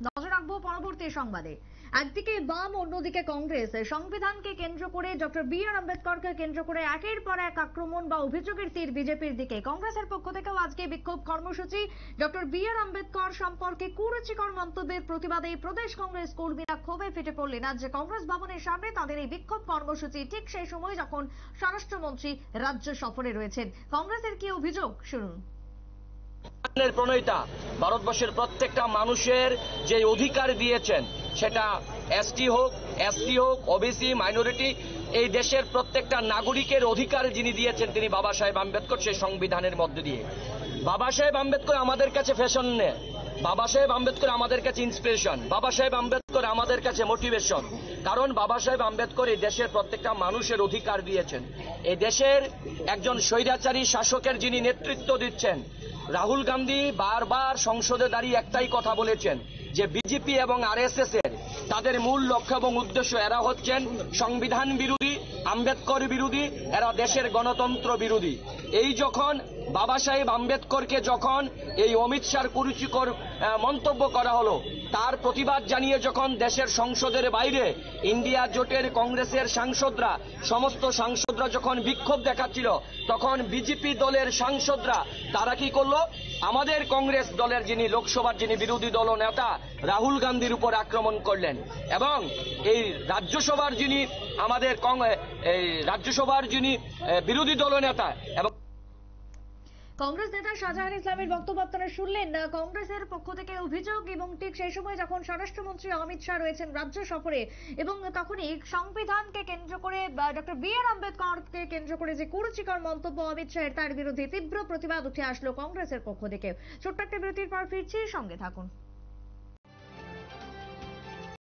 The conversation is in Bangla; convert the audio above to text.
নজর রাখবো পরবর্তী সংবাদে। একদিকে বাম, অন্যদিকে কংগ্রেস। সংবিধানকে কেন্দ্র করে, ডক্টর বি আর আম্বেদকরকে কেন্দ্র করে একের পর এক আক্রমণ বা অভিযোগের তীর বিজেপির দিকে। কংগ্রেসের পক্ষ থেকেও আজকে বিক্ষোভ কর্মসূচি। ডক্টর বি আর আম্বেদকর সম্পর্কে কুরুচিকর মন্তব্যের প্রতিবাদে প্রদেশ কংগ্রেস কর্মীরা ক্ষোভে ফেটে পড়লেন। আজ কংগ্রেস ভবনের সামনে তাদের এই বিক্ষোভ কর্মসূচি ঠিক সেই সময় যখন স্বরাষ্ট্রমন্ত্রী রাজ্য সফরে রয়েছেন। কংগ্রেসের কি অভিযোগ শুনুন। প্রণেতা ভারতবর্ষের প্রত্যেকটা মানুষের যে অধিকার দিয়েছেন, সেটা এসটি হোক, এসসি হোক, ওবিসি, মাইনরিটি, এই দেশের প্রত্যেকটা নাগরিকের অধিকার যিনি দিয়েছেন তিনি বাবা সাহেব আম্বেদকর। সেই সংবিধানের মধ্যে দিয়ে বাবা সাহেব আম্বেদকর আমাদের কাছে ফ্যাশন নেয়, বাবা সাহেব আম্বেদকর আমাদের কাছে ইন্সপিরেশন, বাবা সাহেব আম্বেদকর আমাদের কাছে মোটিভেশন। কারণ বাবা সাহেব আম্বেদকর এই দেশের প্রত্যেকটা মানুষের অধিকার দিয়েছেন। এই দেশের একজন স্বৈরাচারী শাসকের যিনি নেতৃত্ব দিচ্ছেন, রাহুল গান্ধী বারবার সংসদে দাঁড়িয়ে একটাই কথা বলেছেন যে বিজেপি এবং আরএসএস এর তাদের মূল লক্ষ্য এবং উদ্দেশ্য, এরা হচ্ছেন সংবিধান বিরোধী, আম্বেদকর বিরোধী, এরা দেশের গণতন্ত্র বিরোধী। এই যখন বাবা সাহেব আম্বেদকরকে যখন এই অমিত শাহর কুরুচিকর মন্তব্য করা হলো, তার প্রতিবাদ জানিয়ে যখন দেশের সংসদের বাইরে ইন্ডিয়া জোটের কংগ্রেসের সাংসদরা, সমস্ত সাংসদরা যখন বিক্ষোভ দেখাচ্ছিল, তখন বিজেপি দলের সাংসদরা তারা কি করলো, আমাদের কংগ্রেস দলের যিনি লোকসভার যিনি বিরোধী দল নেতা রাহুল গান্ধীর উপর আক্রমণ করলেন। এবং এই রাজ্যসভার যিনি আমাদের রাজ্যসভার যিনি বিরোধী দল নেতা এবং কংগ্রেস নেতা শাহজাহান ইসলামের বক্তব্য আপনারা শুনলেন। কংগ্রেসের পক্ষ থেকে অভিযোগ, এবং ঠিক সেই সময় যখন স্বরাষ্ট্রমন্ত্রী অমিত শাহ রয়েছেন রাজ্য সফরে, এবং তখনই সংবিধানকে কেন্দ্র করে ডক্টর বি আর আম্বেদকরকে কেন্দ্র করে যে কুরুচিকর মন্তব্য অমিত শাহের, তার বিরুদ্ধে তীব্র প্রতিবাদ উঠে আসলো কংগ্রেসের পক্ষ থেকে। ছোট্ট একটা বিরতির পর ফিরছি, সঙ্গে থাকুন।